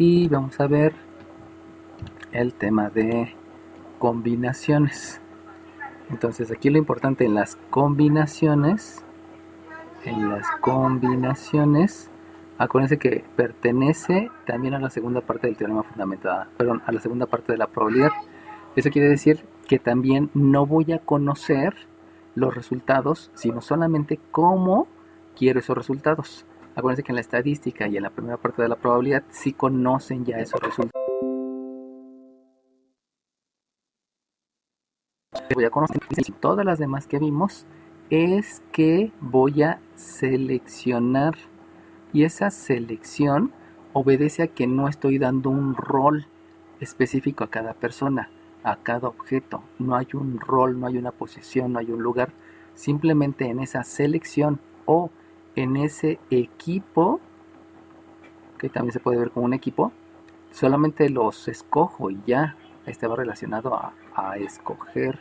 y vamos a ver el tema de combinaciones. Entonces aquí lo importante en las combinaciones, acuérdense que pertenece también a la segunda parte del teorema fundamental, perdón, a la segunda parte de la probabilidad. Eso quiere decir que también no voy a conocer los resultados, sino solamente cómo quiero esos resultados. Acuérdense que en la estadística y en la primera parte de la probabilidad sí conocen ya esos resultados. Voy a conocer todas las demás que vimos, es que voy a seleccionar, y esa selección obedece a que no estoy dando un rol específico a cada persona, a cada objeto. No hay un rol, no hay una posición, no hay un lugar. Simplemente en esa selección o en ese equipo, que también se puede ver como un equipo, solamente los escojo y ya. Este va relacionado a escoger,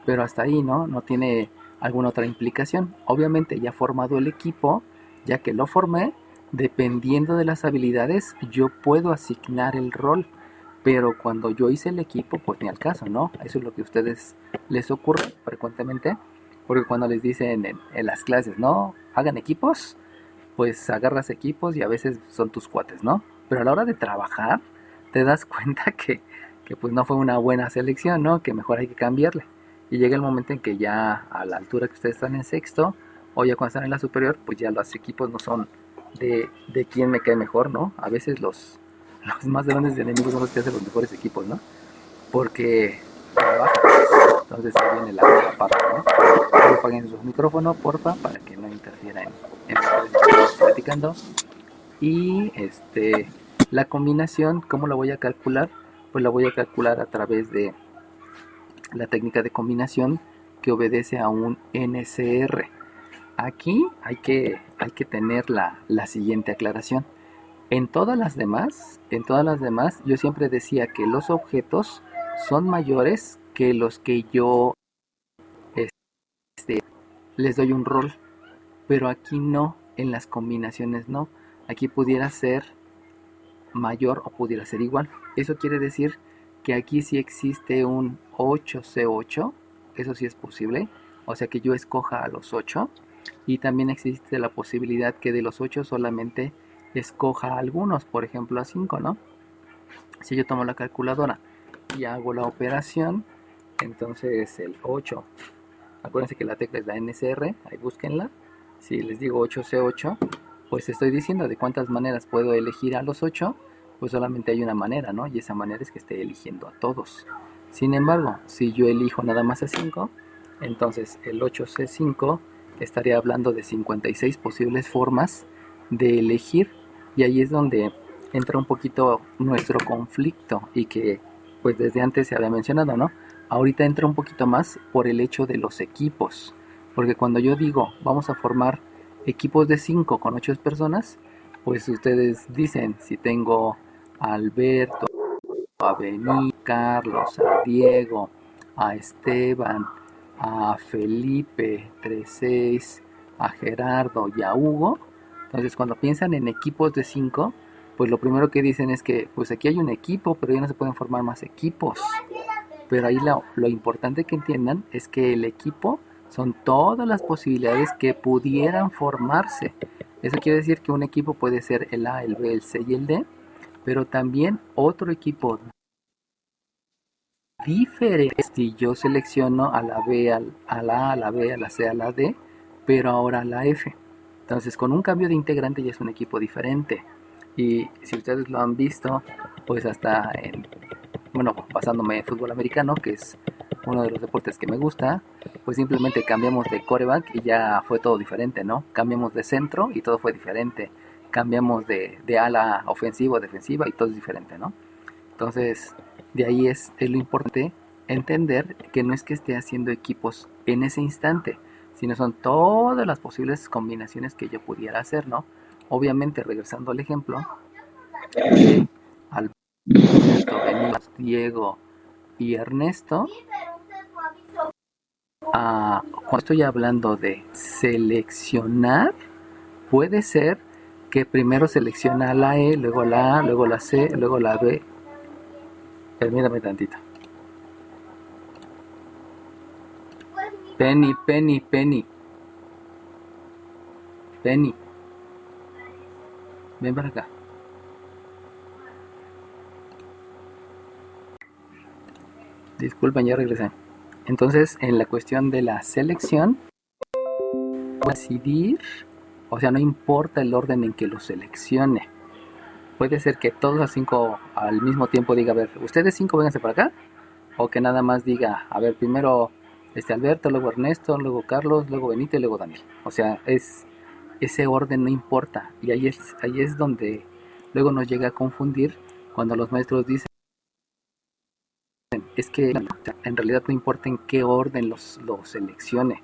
pero hasta ahí, ¿no? No tiene alguna otra implicación. Obviamente ya formado el equipo, ya que lo formé, dependiendo de las habilidades, yo puedo asignar el rol. Pero cuando yo hice el equipo, pues ni al caso, ¿no? Eso es lo que a ustedes les ocurre frecuentemente. Porque cuando les dicen en las clases, ¿no? Hagan equipos, pues agarras equipos y a veces son tus cuates, ¿no? Pero a la hora de trabajar, te das cuenta que pues no fue una buena selección, ¿no? Que mejor hay que cambiarle. Y llega el momento en que ya a la altura que ustedes están en sexto, o ya cuando están en la superior, pues ya los equipos no son de quién me cae mejor, ¿no? A veces los más grandes enemigos son los que hacen los mejores equipos, ¿no? Porque trabajan. Entonces ahí viene la parte, ¿no? Apaguen su micrófono, porfa, para que no interfiera en lo que estamos platicando. Y la combinación, ¿cómo la voy a calcular? Pues la voy a calcular a través de la técnica de combinación que obedece a un NCR. Aquí hay que tener la siguiente aclaración. En todas las demás, yo siempre decía que los objetos son mayores que los que yo les doy un rol, pero aquí no, en las combinaciones no. Aquí pudiera ser mayor o pudiera ser igual. Eso quiere decir que aquí sí existe un 8C8, eso sí es posible, o sea que yo escoja a los 8, y también existe la posibilidad que de los 8 solamente escoja algunos, por ejemplo a 5, ¿no? Si yo tomo la calculadora y hago la operación, entonces el 8, acuérdense que la tecla es la NCR, ahí búsquenla. Si les digo 8C8, pues estoy diciendo de cuántas maneras puedo elegir a los 8, pues solamente hay una manera, ¿no? Y esa manera es que esté eligiendo a todos. Sin embargo, si yo elijo nada más a 5, entonces el 8C5 estaría hablando de 56 posibles formas de elegir, y ahí es donde entra un poquito nuestro conflicto y que pues desde antes se había mencionado, ¿no? Ahorita entra un poquito más por el hecho de los equipos, porque cuando yo digo vamos a formar equipos de 5 con 8 personas, pues ustedes dicen, si tengo a Alberto, a Bení, Carlos, a Diego, a Esteban, a Felipe 36, a Gerardo y a Hugo, entonces cuando piensan en equipos de 5, pues lo primero que dicen es que pues aquí hay un equipo, pero ya no se pueden formar más equipos. Pero ahí lo importante que entiendan es que el equipo son todas las posibilidades que pudieran formarse. Eso quiere decir que un equipo puede ser el A, el B, el C y el D, pero también otro equipo diferente. Si yo selecciono a la B, a la A, a la B, a la C, a la D, pero ahora a la F. Entonces con un cambio de integrante ya es un equipo diferente. Y si ustedes lo han visto, pues hasta basándome en fútbol americano, que es uno de los deportes que me gusta, pues simplemente cambiamos de quarterback y ya fue todo diferente, ¿no? Cambiamos de centro y todo fue diferente. Cambiamos de ala ofensiva o defensiva y todo es diferente, ¿no? Entonces, de ahí es lo importante entender que no es que esté haciendo equipos en ese instante, sino son todas las posibles combinaciones que yo pudiera hacer, ¿no? Obviamente, regresando al ejemplo, Alberto, Benítez, Diego y Ernesto, cuando estoy hablando de seleccionar, puede ser que primero selecciona la E, luego la A, luego la C, luego la B. Permítame tantito. Penny, Penny, Penny. Penny. Ven para acá. Disculpen, ya regresé. Entonces, en la cuestión de la selección, decidir, o sea, no importa el orden en que lo seleccione. Puede ser que todos los 5 al mismo tiempo diga, a ver, ustedes 5 vénganse para acá, o que nada más diga, a ver, primero Alberto, luego Ernesto, luego Carlos, luego Benito y luego Daniel. O sea, ese orden no importa, y ahí es donde luego nos llega a confundir cuando los maestros dicen, es que en realidad no importa en qué orden los seleccione.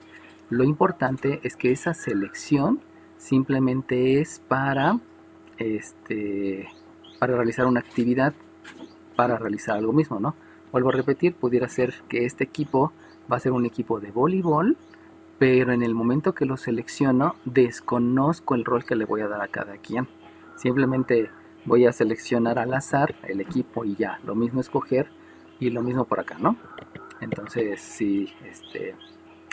Lo importante es que esa selección simplemente es para realizar una actividad, para realizar algo mismo, ¿no? Vuelvo a repetir, pudiera ser que este equipo va a ser un equipo de voleibol, pero en el momento que lo selecciono, desconozco el rol que le voy a dar a cada quien. Simplemente voy a seleccionar al azar el equipo y ya, lo mismo escoger y lo mismo por acá, ¿no? Entonces, sí,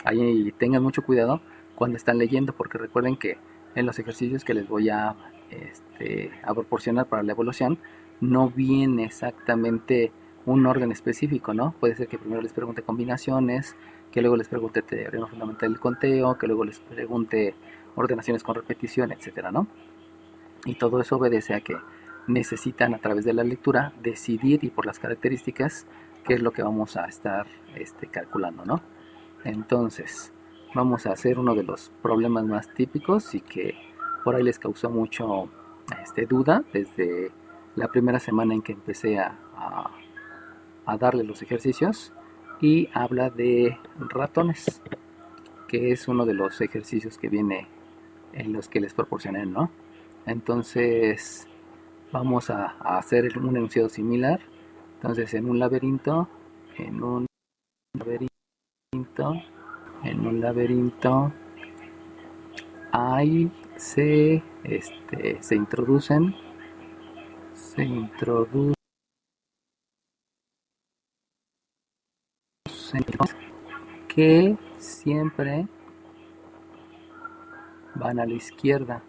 ahí tengan mucho cuidado cuando están leyendo, porque recuerden que en los ejercicios que les voy a proporcionar para la evaluación, no viene exactamente un orden específico, ¿no? Puede ser que primero les pregunte combinaciones, que luego les pregunte teorema fundamental del conteo, que luego les pregunte ordenaciones con repetición, etcétera, ¿no? Y todo eso obedece a que necesitan a través de la lectura decidir, y por las características, qué es lo que vamos a estar calculando, ¿no? Entonces, vamos a hacer uno de los problemas más típicos y que por ahí les causó mucho duda desde la primera semana en que empecé a darle los ejercicios, y habla de ratones, que es uno de los ejercicios que viene en los que les proporcioné, ¿no? Entonces, vamos a hacer un enunciado similar. Entonces, en un laberinto, ahí se introducen que siempre van a la izquierda,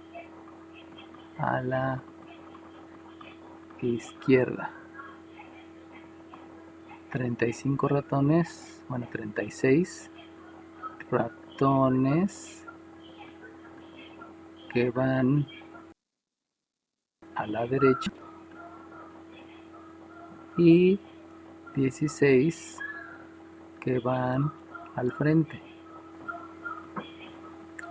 35 ratones, 36 ratones que van a la derecha y 16 que van al frente.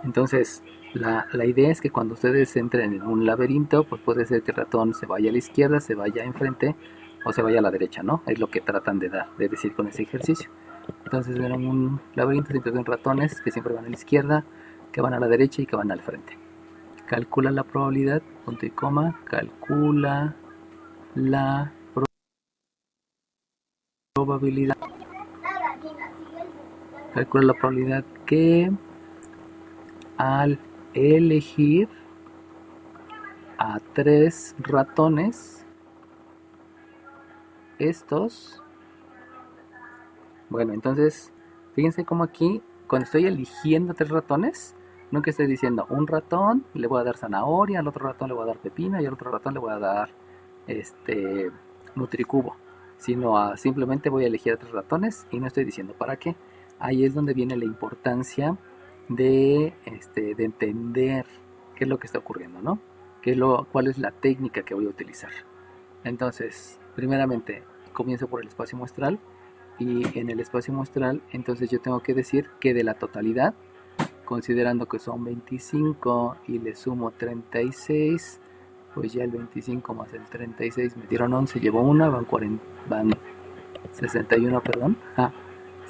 Entonces, la idea es que cuando ustedes entren en un laberinto, pues puede ser que el ratón se vaya a la izquierda, se vaya enfrente o se vaya a la derecha, ¿no? Es lo que tratan de decir con ese ejercicio. Entonces, en un laberinto siempre ven ratones que siempre van a la izquierda, que van a la derecha y que van al frente. Calcula la probabilidad, punto y coma, calcula la probabilidad que al elegir a 3 ratones, bueno, entonces fíjense cómo aquí, cuando estoy eligiendo 3 ratones, no que estoy diciendo un ratón le voy a dar zanahoria, al otro ratón le voy a dar pepino y al otro ratón le voy a dar nutricubo, sino simplemente voy a elegir a 3 ratones y no estoy diciendo para qué. Ahí es donde viene la importancia de entender qué es lo que está ocurriendo, ¿no? Cuál es la técnica que voy a utilizar. Entonces, primeramente, comienzo por el espacio muestral, y en el espacio muestral, entonces yo tengo que decir que de la totalidad, considerando que son 25 y le sumo 36, pues ya el 25 más el 36 me dieron 11, llevo una, van 61, perdón,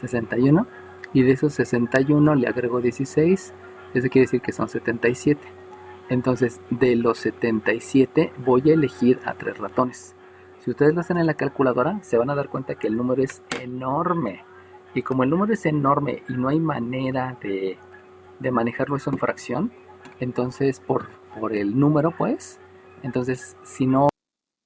61, y de esos 61 le agrego 16, eso quiere decir que son 77. Entonces, de los 77 voy a elegir a 3 ratones. Si ustedes lo hacen en la calculadora, se van a dar cuenta que el número es enorme. Y como el número es enorme y no hay manera de manejarlo eso en fracción, entonces por por el número, pues. Entonces, si no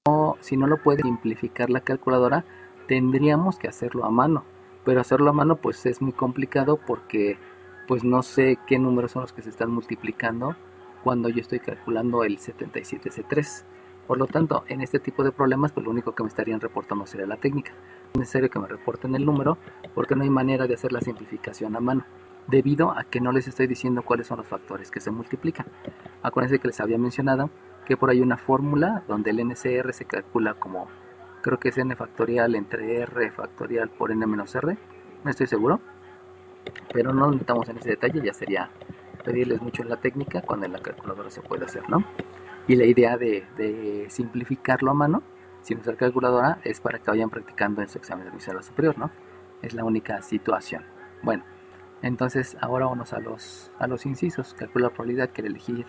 lo puede simplificar la calculadora, tendríamos que hacerlo a mano. Pero hacerlo a mano pues es muy complicado porque pues no sé qué números son los que se están multiplicando cuando yo estoy calculando el 77C3. Por lo tanto, en este tipo de problemas pues lo único que me estarían reportando sería la técnica. Es necesario que me reporten el número porque no hay manera de hacer la simplificación a mano, debido a que no les estoy diciendo cuáles son los factores que se multiplican. Acuérdense que les había mencionado que por ahí una fórmula donde el NCR se calcula como, creo que es n factorial entre r factorial por n menos r, no estoy seguro, pero no estamos en ese detalle, ya sería pedirles mucho en la técnica cuando en la calculadora se puede hacer, ¿no? Y la idea de simplificarlo a mano sin usar calculadora es para que vayan practicando en su examen de admisión a la superior, ¿no? Es la única situación. Bueno, entonces ahora vamos a los incisos. Calcula la probabilidad que al elegir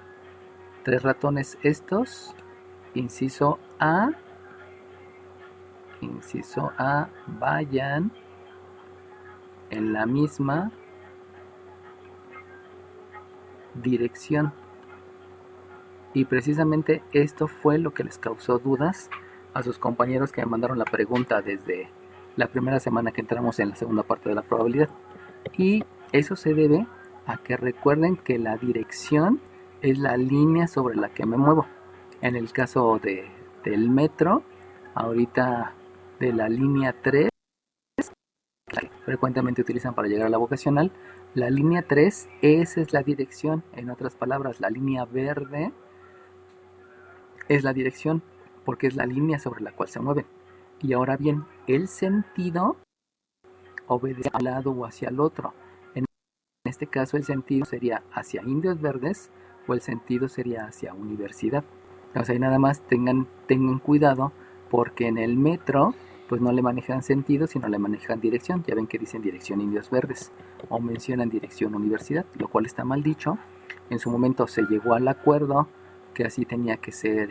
3 ratones estos, inciso A, vayan en la misma dirección. Y precisamente esto fue lo que les causó dudas a sus compañeros que me mandaron la pregunta desde la primera semana que entramos en la segunda parte de la probabilidad. Y eso se debe a que recuerden que la dirección es la línea sobre la que me muevo. En el caso del metro, ahorita de la línea 3, que frecuentemente utilizan para llegar a la vocacional, la línea 3, esa es la dirección. En otras palabras, la línea verde es la dirección porque es la línea sobre la cual se mueven. Y ahora bien, el sentido obedece a un lado o hacia el otro. En este caso el sentido sería hacia Indios Verdes o el sentido sería hacia Universidad. O sea, nada más tengan cuidado porque en el metro pues no le manejan sentido, sino le manejan dirección. Ya ven que dicen dirección Indios Verdes o mencionan dirección Universidad, lo cual está mal dicho. En su momento se llegó al acuerdo que así tenía que ser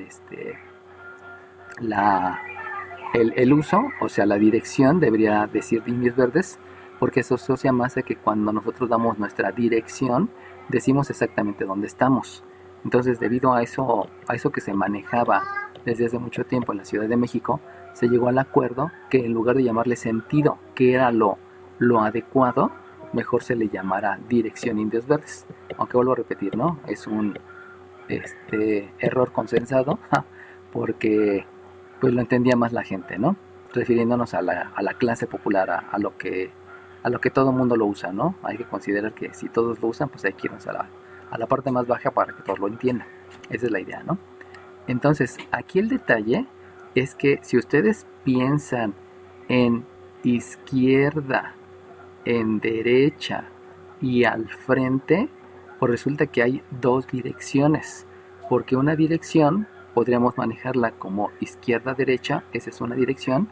el uso, o sea, la dirección debería decir Indios Verdes, porque eso asocia más a que cuando nosotros damos nuestra dirección, decimos exactamente dónde estamos. Entonces, debido a eso que se manejaba desde hace mucho tiempo en la Ciudad de México, se llegó al acuerdo que en lugar de llamarle sentido, que era lo adecuado, mejor se le llamara dirección Indios Verdes. Aunque vuelvo a repetir, ¿no? Es un error consensado, porque pues lo entendía más la gente, ¿no? Refiriéndonos a la clase popular, a lo que todo mundo lo usa, ¿no? Hay que considerar que si todos lo usan, pues hay que irnos a la parte más baja para que todos lo entiendan. Esa es la idea, ¿no? Entonces, aquí el detalle es que si ustedes piensan en izquierda, en derecha y al frente, pues resulta que hay dos direcciones, porque una dirección podríamos manejarla como izquierda-derecha, esa es una dirección,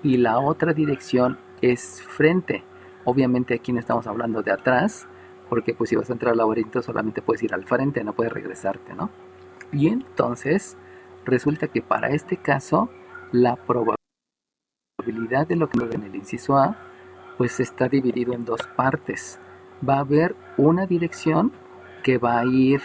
y la otra dirección es frente. Obviamente aquí no estamos hablando de atrás, porque pues si vas a entrar al laberinto solamente puedes ir al frente, no puedes regresarte, ¿no? Y entonces resulta que para este caso la probabilidad de lo que en el inciso A pues está dividido en dos partes. Va a haber una dirección que va a ir,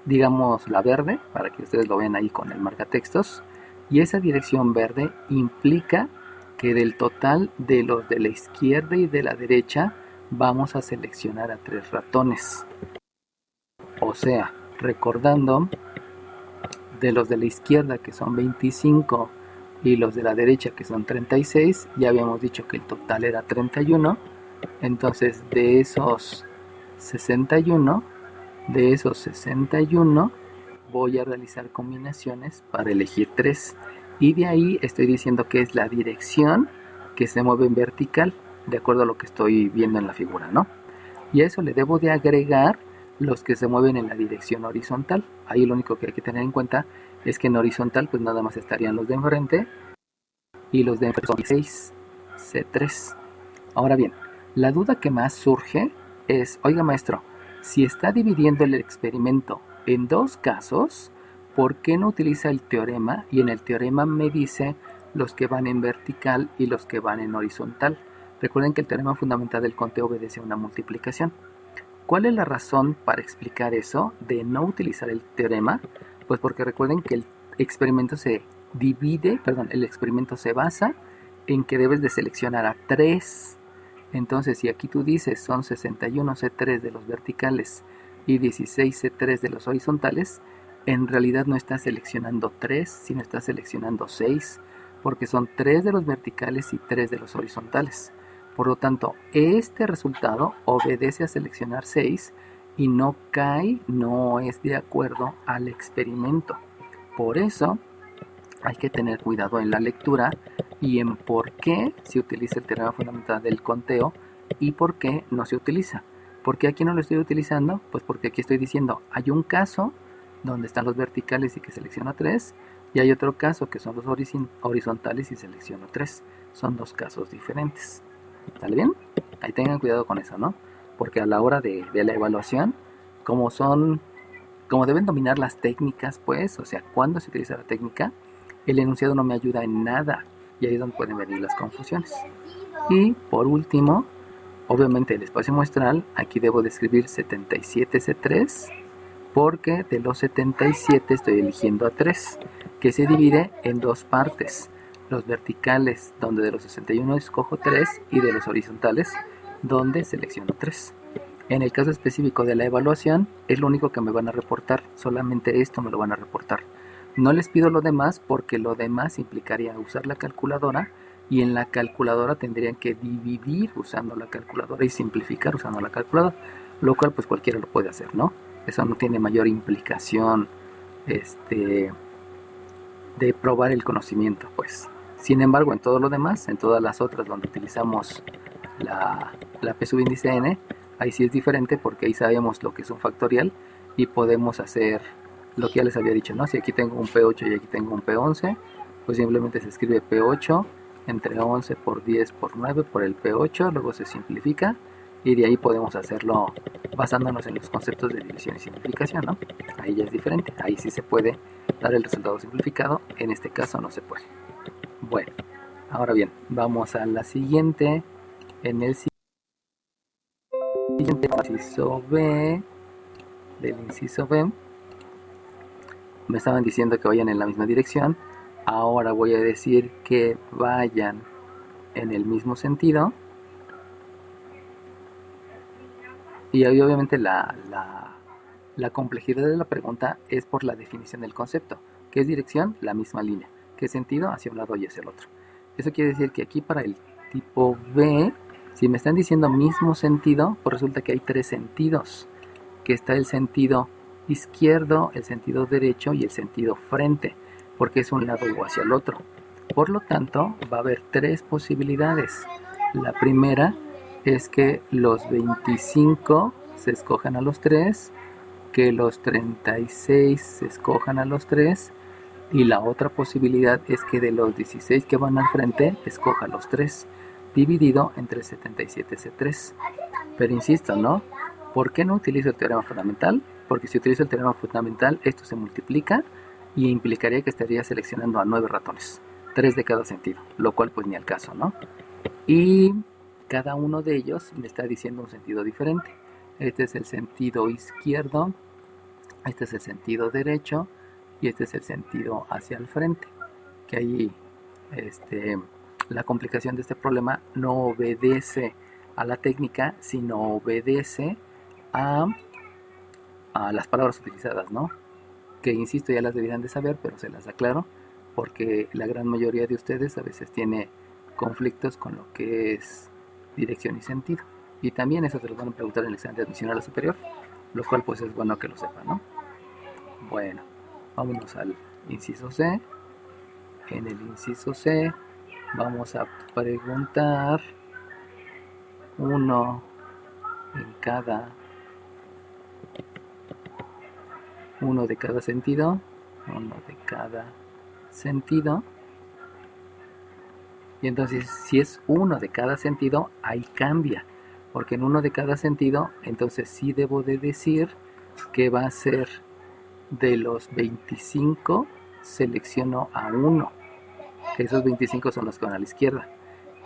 digamos, la verde, para que ustedes lo vean ahí con el marcatextos, y esa dirección verde implica que del total de los de la izquierda y de la derecha vamos a seleccionar a 3 ratones. O sea, recordando, de los de la izquierda que son 25 y los de la derecha que son 36, ya habíamos dicho que el total era 31. Entonces de esos 61 voy a realizar combinaciones para elegir 3, y de ahí estoy diciendo que es la dirección que se mueve en vertical, de acuerdo a lo que estoy viendo en la figura, ¿no? Y a eso le debo de agregar los que se mueven en la dirección horizontal. Ahí lo único que hay que tener en cuenta es que en horizontal pues nada más estarían los de enfrente, y los de enfrente son 6, C3. Ahora bien, la duda que más surge es, oiga maestro, si está dividiendo el experimento en dos casos, ¿por qué no utiliza el teorema? Y en el teorema me dice los que van en vertical y los que van en horizontal. Recuerden que el teorema fundamental del conteo obedece a una multiplicación. ¿Cuál es la razón para explicar eso de no utilizar el teorema? Pues porque recuerden que el experimento se el experimento se basa en que debes de seleccionar a 3. Entonces, si aquí tú dices son 61C3 de los verticales y 16C3 de los horizontales, en realidad no estás seleccionando 3, sino estás seleccionando 6, porque son 3 de los verticales y 3 de los horizontales. Por lo tanto, este resultado obedece a seleccionar 6 y no es de acuerdo al experimento. Por eso hay que tener cuidado en la lectura y en por qué se utiliza el teorema fundamental del conteo y por qué no se utiliza. ¿Por qué aquí no lo estoy utilizando? Pues porque aquí estoy diciendo, hay un caso donde están los verticales y que selecciono 3, y hay otro caso que son los horizontales y selecciono 3. Son dos casos diferentes. ¿Sale bien? Ahí tengan cuidado con eso, ¿no? Porque a la hora de la evaluación, como deben dominar las técnicas, pues, o sea, cuando se utiliza la técnica, el enunciado no me ayuda en nada, y ahí es donde pueden venir las confusiones. Y por último, obviamente el espacio muestral, aquí debo de escribir 77C3, porque de los 77 estoy eligiendo a 3, que se divide en dos partes. Los verticales, donde de los 61 escojo 3, y de los horizontales, donde selecciono 3. En el caso específico de la evaluación, es lo único que me van a reportar, solamente esto me lo van a reportar. No les pido lo demás porque lo demás implicaría usar la calculadora, y en la calculadora tendrían que dividir usando la calculadora y simplificar usando la calculadora, lo cual pues cualquiera lo puede hacer, ¿no? Eso no tiene mayor implicación de probar el conocimiento, pues. Sin embargo, en todo lo demás, en todas las otras donde utilizamos la P subíndice n, ahí sí es diferente porque ahí sabemos lo que es un factorial y podemos hacer lo que ya les había dicho, ¿no? Si aquí tengo un P8 y aquí tengo un P11, pues simplemente se escribe P8 entre 11 por 10 por 9 por el P8, luego se simplifica y de ahí podemos hacerlo basándonos en los conceptos de división y simplificación, ¿no? Ahí ya es diferente, ahí sí se puede dar el resultado simplificado, en este caso no se puede. Bueno, ahora bien, vamos a la siguiente. En el siguiente inciso B, del inciso B, me estaban diciendo que vayan en la misma dirección. Ahora voy a decir que vayan en el mismo sentido. Y ahí obviamente la complejidad de la pregunta es por la definición del concepto. ¿Qué es dirección? La misma línea. ¿Qué sentido? Hacia un lado y hacia el otro. Eso quiere decir que aquí para el tipo B, si me están diciendo mismo sentido, pues resulta que hay 3 sentidos. Que está el sentido izquierdo, el sentido derecho y el sentido frente, porque es un lado o hacia el otro. Por lo tanto, va a haber 3 posibilidades. La primera es que los 25 se escojan a los 3, que los 36 se escojan a los 3, y la otra posibilidad es que de los 16 que van al frente, escoja los 3, dividido entre 77C3. Pero insisto, ¿no? ¿Por qué no utilizo el teorema fundamental? Porque si utilizo el teorema fundamental, esto se multiplica y implicaría que estaría seleccionando a 9 ratones, 3 de cada sentido, lo cual pues ni al caso, ¿no? Y cada uno de ellos me está diciendo un sentido diferente. Este es el sentido izquierdo, este es el sentido derecho y este es el sentido hacia el frente. Que ahí la complicación de este problema no obedece a la técnica, sino obedece a las palabras utilizadas, ¿no? Que insisto, ya las deberían de saber, pero se las aclaro, porque la gran mayoría de ustedes a veces tiene conflictos con lo que es dirección y sentido. Y también eso se lo van a preguntar en el examen de admisión a la superior, lo cual pues es bueno que lo sepan, ¿no? Bueno, vámonos al inciso C. En el inciso C vamos a preguntar uno de cada sentido, y entonces si es uno de cada sentido, ahí cambia, porque en uno de cada sentido, entonces sí debo de decir que va a ser de los 25, selecciono a uno, que esos 25 son los que van a la izquierda,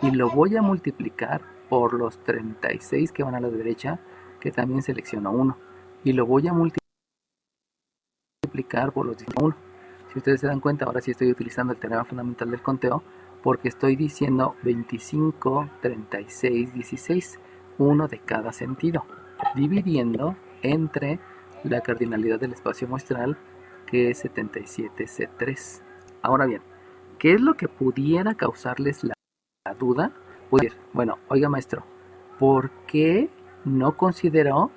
y lo voy a multiplicar por los 36 que van a la derecha, que también selecciono 1 y lo voy a multiplicar por los 1. Si ustedes se dan cuenta, ahora sí estoy utilizando el teorema fundamental del conteo porque estoy diciendo 25, 36, 16, uno de cada sentido, dividiendo entre la cardinalidad del espacio muestral, que es 77C3. Ahora bien, ¿qué es lo que pudiera causarles la duda? Puede decir, bueno, oiga maestro, ¿por qué no consideró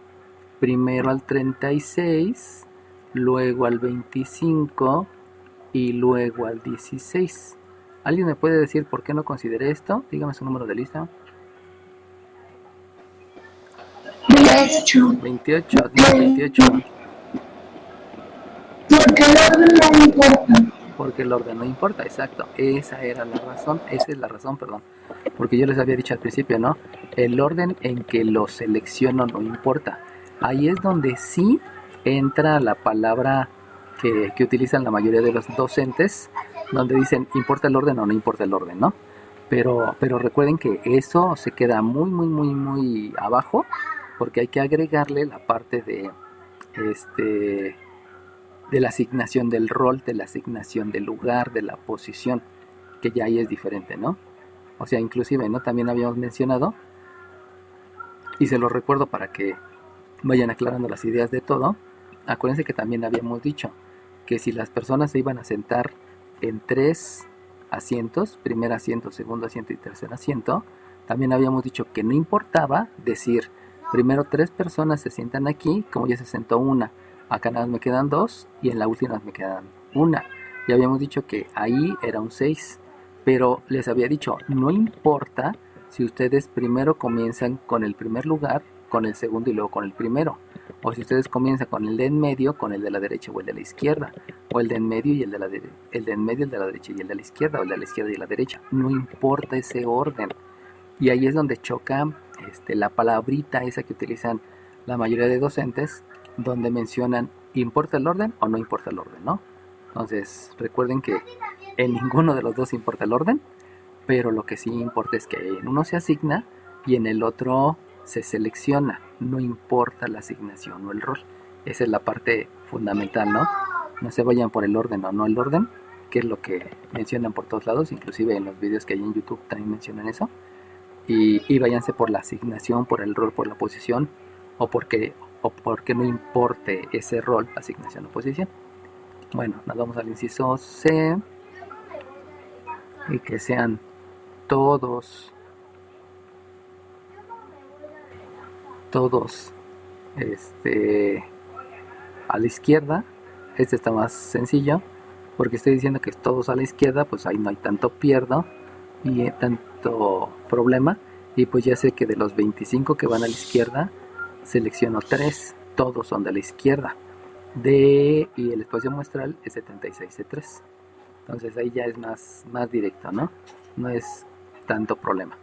primero al 36, luego al 25 y luego al 16? ¿Alguien me puede decir por qué no consideré esto? Dígame su número de lista. 28. 28, dice 28. Porque el orden no importa. Porque el orden no importa, exacto. Esa era la razón, esa es la razón, perdón. Porque yo les había dicho al principio, ¿no? El orden en que lo selecciono no importa. Ahí es donde sí entra la palabra que utilizan la mayoría de los docentes, donde dicen, ¿importa el orden o no importa el orden, no? Pero recuerden que eso se queda muy abajo, porque hay que agregarle la parte de de la asignación del rol, de la asignación del lugar, de la posición, que ya ahí es diferente, ¿no? O sea, inclusive, ¿no? También habíamos mencionado, y se lo recuerdo para que vayan aclarando las ideas de todo, acuérdense que también habíamos dicho que si las personas se iban a sentar en 3 asientos, primer asiento, segundo asiento y tercer asiento, también habíamos dicho que no importaba decir, primero 3 personas se sientan aquí, como ya se sentó una, acá nada más me quedan 2 y en la última me quedan una. Ya habíamos dicho que ahí era un 6, pero les había dicho, no importa si ustedes primero comienzan con el primer lugar, con el segundo y luego con el primero. O si ustedes comienzan con el de en medio, con el de la derecha o el de la izquierda. O el de en medio y el de la el de en medio, el de la derecha y el de la izquierda. O el de la izquierda y la derecha. No importa ese orden. Y ahí es donde choca la palabrita esa que utilizan la mayoría de docentes, donde mencionan, ¿importa el orden o no importa el orden, no? Entonces, recuerden que en ninguno de los dos importa el orden, pero lo que sí importa es que en uno se asigna y en el otro se selecciona, no importa la asignación o el rol. Esa es la parte fundamental, ¿no? No se vayan por el orden o no el orden, que es lo que mencionan por todos lados, inclusive en los videos que hay en YouTube también mencionan eso. Y váyanse por la asignación, por el rol, por la posición, o porque no importe ese rol, asignación o posición. Bueno, nos vamos al inciso C, y que sean todos a la izquierda. Este está más sencillo porque estoy diciendo que todos a la izquierda, pues ahí no hay tanto pierdo y tanto problema, y pues ya sé que de los 25 que van a la izquierda selecciono 3, todos son de la izquierda, y el espacio muestral es 76C3. Entonces ahí ya es más directo, ¿no? No es tanto problema.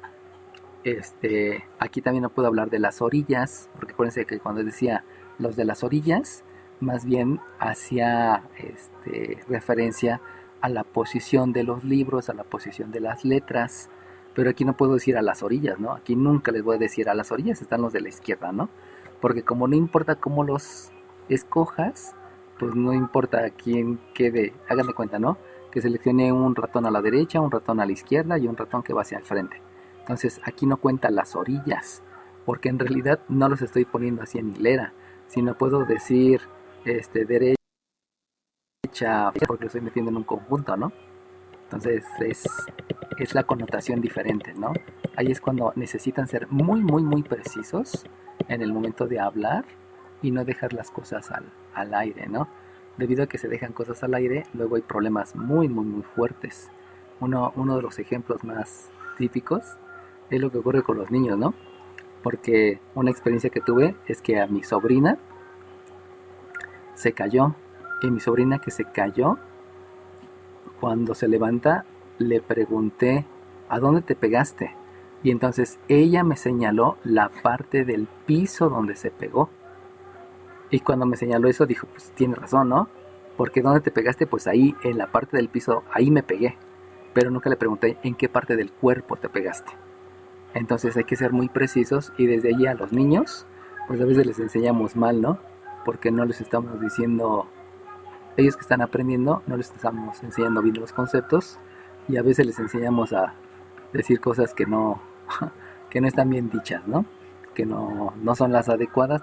Aquí también no puedo hablar de las orillas, porque acuérdense que cuando decía los de las orillas, más bien hacía referencia a la posición de los libros, a la posición de las letras, pero aquí no puedo decir a las orillas, ¿no? Aquí nunca les voy a decir a las orillas, están los de la izquierda, ¿no? Porque como no importa cómo los escojas, pues no importa quién quede, hagan de cuenta, ¿no? Que seleccione un ratón a la derecha, un ratón a la izquierda y un ratón que va hacia el frente. Entonces aquí no cuenta las orillas, porque en realidad no los estoy poniendo así en hilera, sino puedo decir derecha, porque lo estoy metiendo en un conjunto, ¿no? Entonces es la connotación diferente, ¿no? Ahí es cuando necesitan ser muy precisos en el momento de hablar y no dejar las cosas al aire, ¿no? Debido a que se dejan cosas al aire, luego hay problemas muy fuertes. Uno de los ejemplos más típicos es lo que ocurre con los niños, ¿no? Porque una experiencia que tuve es que a mi sobrina se cayó, y mi sobrina que se cayó, cuando se levanta, le pregunté, ¿a dónde te pegaste? Y entonces ella me señaló la parte del piso donde se pegó. Y cuando me señaló eso, dijo, pues tiene razón, ¿no? Porque ¿dónde te pegaste? Pues ahí, en la parte del piso, ahí me pegué. Pero nunca le pregunté en qué parte del cuerpo te pegaste. Entonces hay que ser muy precisos, y desde allí a los niños pues a veces les enseñamos mal, ¿no? Porque no les estamos diciendo, ellos que están aprendiendo, no les estamos enseñando bien los conceptos y a veces les enseñamos a decir cosas que no, que no están bien dichas, ¿no? Que no son las adecuadas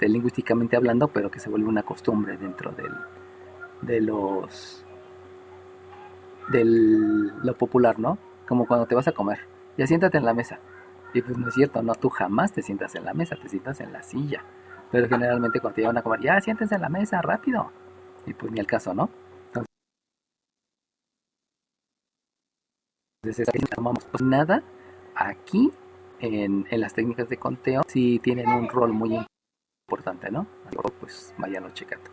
lingüísticamente hablando, pero que se vuelve una costumbre dentro de los de lo popular, ¿no? Como cuando te vas a comer, ya siéntate en la mesa. Y pues no es cierto, no, tú jamás te sientas en la mesa, te sientas en la silla. Pero generalmente cuando te llevan a comer, ya siéntense en la mesa, rápido. Y pues ni el caso, ¿no? Entonces, tomamos pues nada. Aquí, en las técnicas de conteo, sí tienen un rol muy importante, ¿no? Luego, pues váyanlo checando.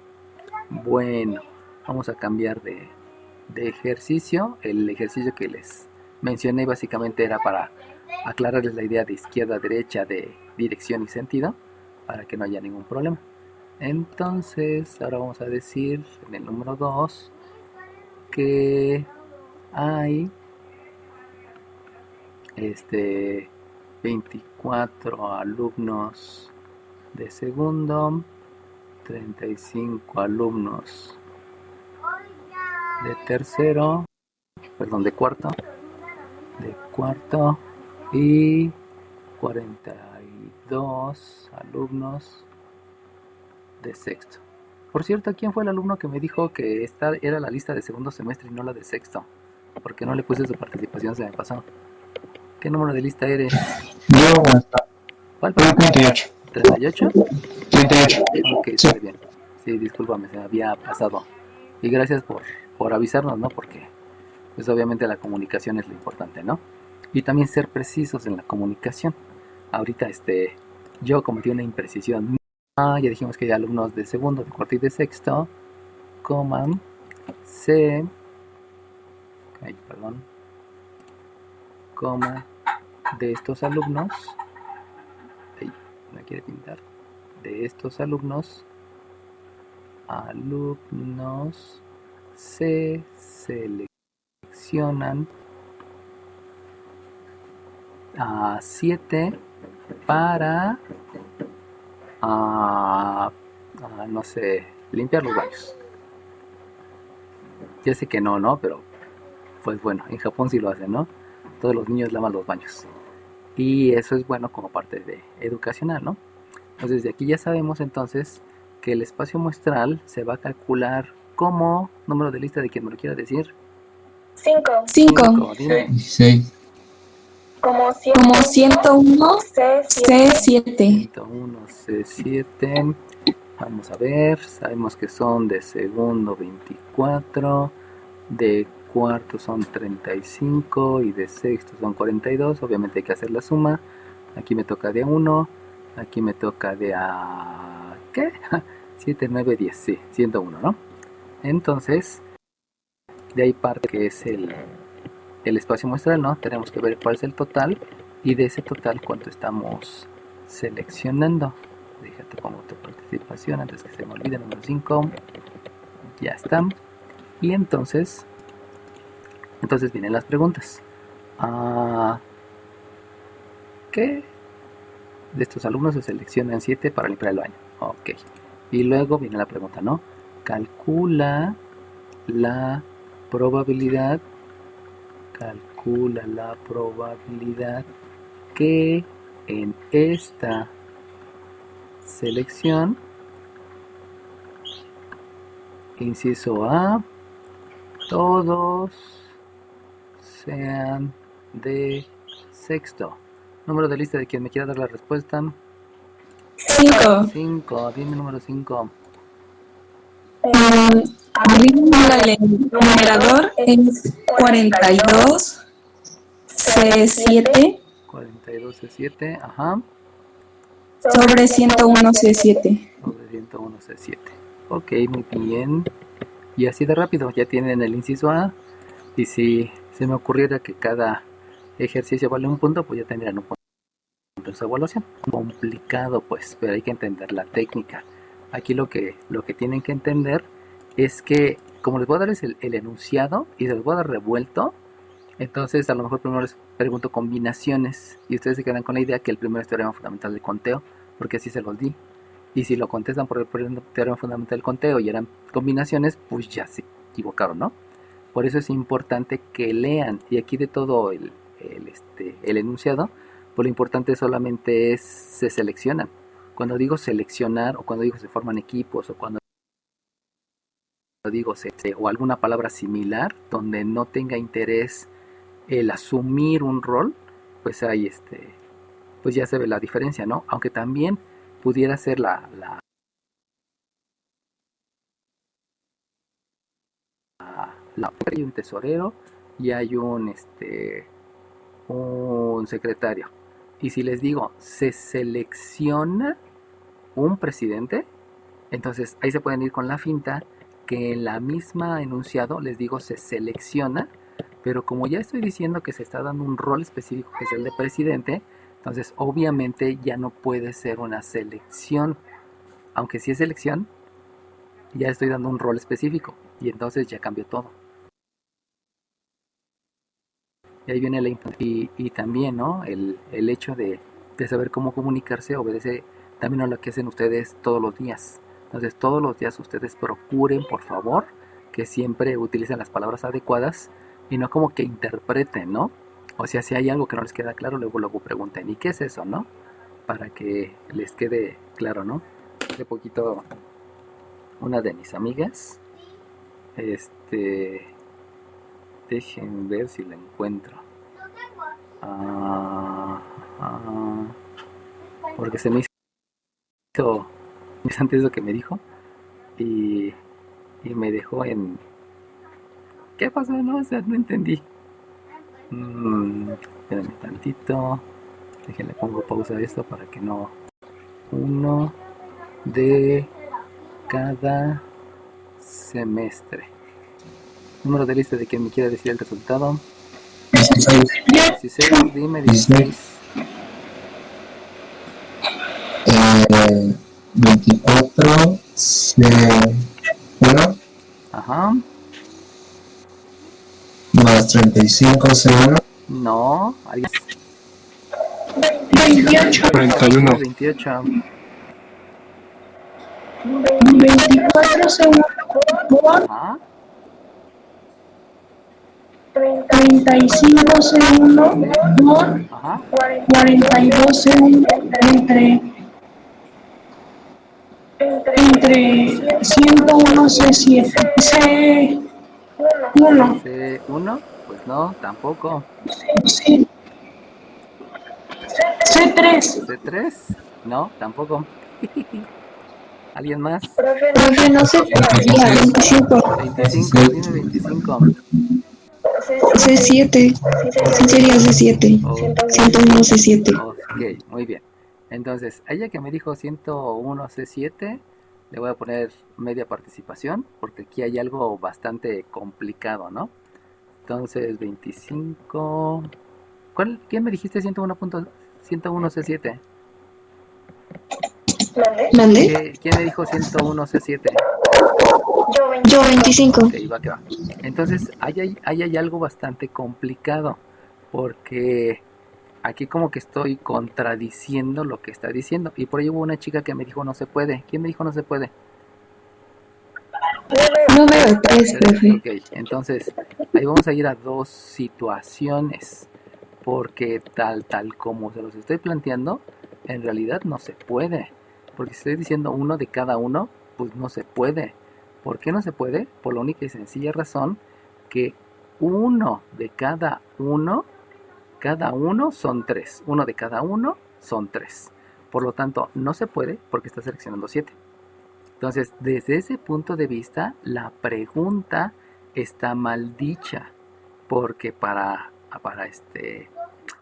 Bueno, vamos a cambiar de ejercicio. El ejercicio que les mencioné básicamente era para aclararles la idea de izquierda a derecha, de dirección y sentido, para que no haya ningún problema. Entonces, ahora vamos a decir en el número 2 que hay 24 alumnos de segundo, 35 alumnos de tercero, perdón, de cuarto y 42 alumnos de sexto. Por cierto, ¿quién fue el alumno que me dijo que esta era la lista de segundo semestre y no la de sexto? Porque no le puse su participación, se me pasó. ¿Qué número de lista eres? Yo, ¿Cuál? 38. ¿38? 38. Ok, Sí. está bien. Sí, discúlpame, se me había pasado. Y gracias por avisarnos, ¿no? Porque pues obviamente la comunicación es lo importante, ¿no? Y también ser precisos en la comunicación. Ahorita yo cometí una imprecisión. Ya dijimos que hay alumnos de segundo, de cuarto y de sexto, coman, coma, de estos alumnos, me quiere pintar, de estos alumnos se seleccionan a 7 para, no sé, limpiar los baños. Ya sé que no, pero pues bueno, en Japón sí lo hacen, ¿no? Todos los niños lavan los baños. Y eso es bueno como parte de educacional, ¿no? Entonces de aquí ya sabemos entonces que el espacio muestral se va a calcular como número de lista de quien me lo quiera decir. 5. 5, dime. 16. Como 101 C7. 101 C7. Vamos a ver, sabemos que son de segundo 24, de cuarto son 35 y de sexto son 42. Obviamente hay que hacer la suma. Aquí me toca de 1, aquí me toca de ¿qué? 7, 9, 10, sí, 101, ¿no? Entonces, de ahí parte que es el espacio muestral, ¿no? Tenemos que ver cuál es el total y de ese total cuánto estamos seleccionando. Déjate pongo tu participación antes que se me olvide, número 5. Ya está. Y entonces vienen las preguntas. ¿Qué de estos alumnos se seleccionan 7 para limpiar el baño? Ok. Y luego viene la pregunta, ¿no? Calcula la probabilidad que en esta selección, inciso A, todos sean de sexto. Número de lista de quien me quiera dar la respuesta. 5. Dime número 5. Arriba el numerador es 42 C7 42 C7, ajá. sobre 101 C7. Sobre 101 C7. Ok, muy bien. Y así de rápido, ya tienen el inciso A. Y si se me ocurriera que cada ejercicio vale un punto, pues ya tendrían un punto de su evaluación. Complicado, pues, pero hay que entender la técnica. Aquí lo que tienen que entender es que, como les voy a dar el enunciado y les voy a dar revuelto, entonces a lo mejor primero les pregunto combinaciones y ustedes se quedan con la idea que el primero es teorema fundamental de conteo, porque así se los di. Y si lo contestan por el teorema fundamental del conteo y eran combinaciones, pues ya se equivocaron, ¿no? Por eso es importante que lean. Y aquí de todo el enunciado, pues lo importante solamente es se seleccionan. Cuando digo seleccionar, o cuando digo se forman equipos, o cuando digo o alguna palabra similar, donde no tenga interés el asumir un rol, pues ahí pues ya se ve la diferencia, ¿no? Aunque también pudiera ser hay un tesorero y hay un secretario. Y si les digo, se selecciona un presidente, entonces ahí se pueden ir con la finta que en la misma enunciado les digo se selecciona, pero como ya estoy diciendo que se está dando un rol específico que es el de presidente, entonces obviamente ya no puede ser una selección, aunque si es selección, ya estoy dando un rol específico y entonces ya cambió todo. Y ahí viene y también, ¿no? El hecho de saber cómo comunicarse obedece también a lo que hacen ustedes todos los días. Entonces todos los días ustedes procuren, por favor, que siempre utilicen las palabras adecuadas y no como que interpreten, ¿no? O sea, si hay algo que no les queda claro, luego pregunten, ¿y qué es eso, no? Para que les quede claro, ¿no? Hace poquito una de mis amigas, dejen ver si la encuentro. Porque se me hizo interesante eso que me dijo y me dejó en ¿qué pasó? No, o sea, no entendí. Espérenme tantito. Déjenle pongo pausa a esto para que no. Uno de cada semestre. Número de lista de quien me quiera decir el resultado. 16, dime 16. 24 C1 Ajá. más 35 C1. No, alguien. 28. 41. 28. 24 segundos por Ajá. 35 segundos por Ajá. 42 segundos entre 101 C7 C1 C1, pues no, tampoco. C3 C3, no, tampoco. ¿Alguien más? profe, no sé, 25 25, dime 25. C7 sería C7 101 C7 Ok, muy bien. Entonces, a ella que me dijo 101 C7, le voy a poner media participación, porque aquí hay algo bastante complicado, ¿no? Entonces, 25... ¿Quién me dijiste 101 C7? ¿Mande? ¿Quién me dijo 101 C7? Yo 25 Ok, va que va. Entonces, ahí hay algo bastante complicado, porque aquí como que estoy contradiciendo lo que está diciendo. Y por ahí hubo una chica que me dijo no se puede. ¿Quién me dijo no se puede? No veo 3, profe. Ok, entonces ahí vamos a ir a dos situaciones. Porque tal como se los estoy planteando, en realidad no se puede. Porque si estoy diciendo uno de cada uno, pues no se puede. ¿Por qué no se puede? Por la única y sencilla razón que uno de cada uno son 3. Uno de cada uno son 3. Por lo tanto, no se puede porque está seleccionando 7. Entonces, desde ese punto de vista, la pregunta está mal dicha. Porque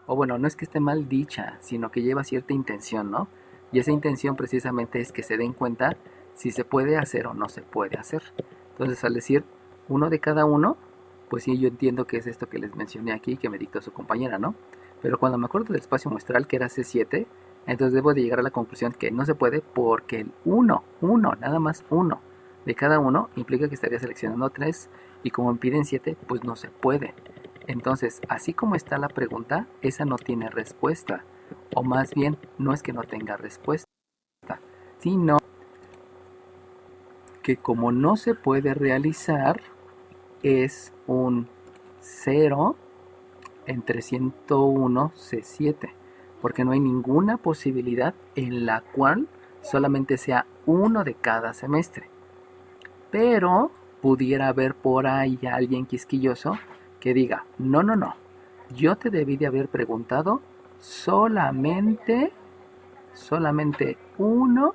o bueno, no es que esté mal dicha, sino que lleva cierta intención, ¿no? Y esa intención precisamente es que se den cuenta si se puede hacer o no se puede hacer. Entonces, al decir uno de cada uno, pues sí, yo entiendo que es esto que les mencioné aquí, que me dictó su compañera, ¿no? Pero cuando me acuerdo del espacio muestral, que era C7, entonces debo de llegar a la conclusión que no se puede porque el uno, nada más uno de cada uno implica que estaría seleccionando 3 y como me piden 7, pues no se puede. Entonces, así como está la pregunta, esa no tiene respuesta. O más bien, no es que no tenga respuesta. sino que como no se puede realizar, es un 0 entre 101 C7, porque no hay ninguna posibilidad en la cual solamente sea uno de cada semestre. Pero pudiera haber por ahí alguien quisquilloso que diga, no, yo te debí de haber preguntado solamente uno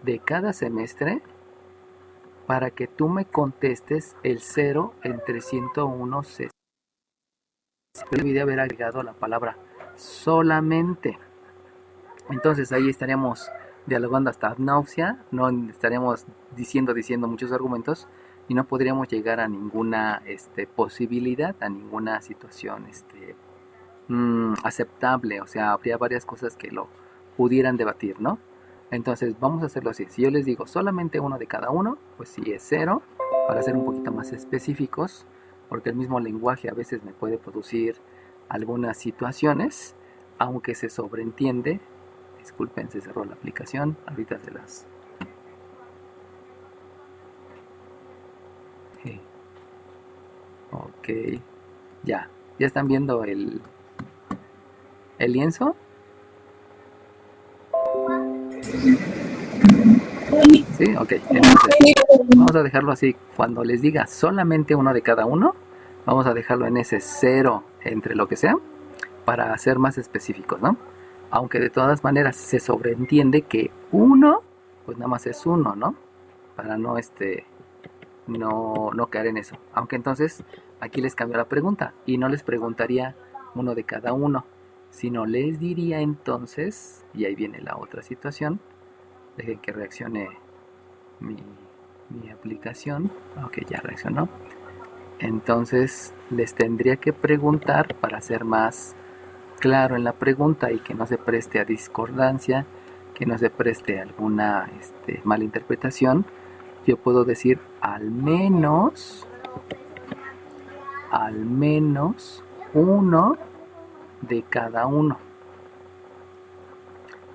de cada semestre para que tú me contestes el 0 entre 101 C. Debí de haber agregado la palabra solamente. Entonces ahí estaríamos dialogando hasta ad náusea, no estaríamos diciendo muchos argumentos y no podríamos llegar a ninguna posibilidad, a ninguna situación aceptable. O sea, habría varias cosas que lo pudieran debatir, ¿no? Entonces vamos a hacerlo así. Si yo les digo solamente uno de cada uno, pues sí es 0, para ser un poquito más específicos, porque el mismo lenguaje a veces me puede producir algunas situaciones, aunque se sobreentiende. Disculpen, se cerró la aplicación, ahorita se las... Ok, ya están viendo el lienzo. Sí, ok, entonces vamos a dejarlo así. Cuando les diga solamente uno de cada uno, vamos a dejarlo en ese 0 entre lo que sea, para ser más específicos, ¿no? Aunque de todas maneras se sobreentiende que uno, pues nada más es uno, ¿no? Para no no caer en eso. Aunque entonces aquí les cambio la pregunta y no les preguntaría uno de cada uno, sino les diría entonces, y ahí viene la otra situación, dejen que reaccione mi aplicación. Ok, ya reaccionó. Entonces les tendría que preguntar para ser más claro en la pregunta y que no se preste a discordancia, que no se preste a alguna mala interpretación. Yo puedo decir al menos uno de cada uno.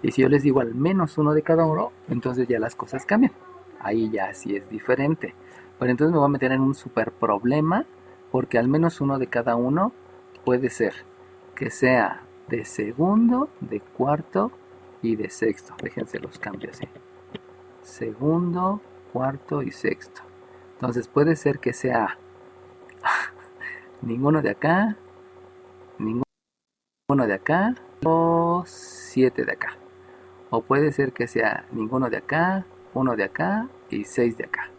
Y si yo les digo al menos uno de cada uno, entonces ya las cosas cambian. Ahí ya sí es diferente. Pero entonces me voy a meter en un super problema, porque al menos uno de cada uno puede ser que sea de segundo, de cuarto y de sexto. Déjense los cambios así. Segundo, cuarto y sexto. Entonces puede ser que sea ninguno de acá, ninguno de acá, o 7 de acá. O puede ser que sea ninguno de acá, uno de acá y 6 de acá.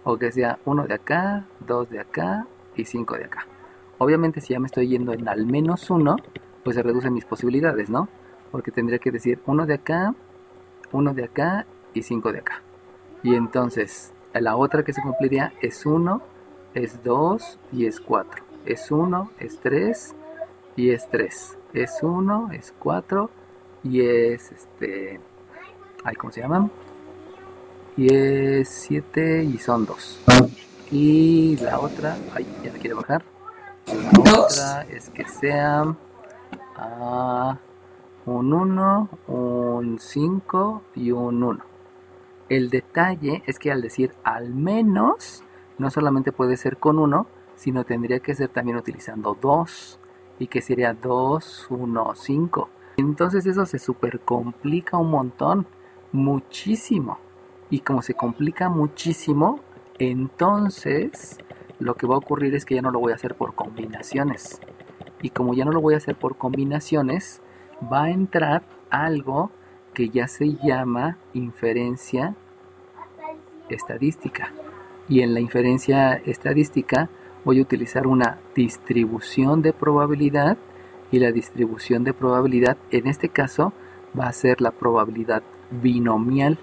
O que sea uno de acá, 2 de acá y 5 de acá. Obviamente si ya me estoy yendo en al menos uno, pues se reducen mis posibilidades, ¿no? Porque tendría que decir uno de acá y 5 de acá. Y entonces la otra que se cumpliría es 1, es 2 y es 4. Es 1, es 3 y es 3. Es 1, es 4 y es ¿cómo se llaman? Y es 7 y son 2. Y la otra, ya me quiere bajar. La otra es que sea un 1, un 5 y un 1. El detalle es que al decir al menos, no solamente puede ser con 1, sino tendría que ser también utilizando 2. Y que sería 2, 1, 5. Entonces eso se super complica un montón, muchísimo. Y como se complica muchísimo, entonces lo que va a ocurrir es que ya no lo voy a hacer por combinaciones. Y como ya no lo voy a hacer por combinaciones, va a entrar algo que ya se llama inferencia estadística. Y en la inferencia estadística voy a utilizar una distribución de probabilidad, y la distribución de probabilidad en este caso va a ser la probabilidad binomial.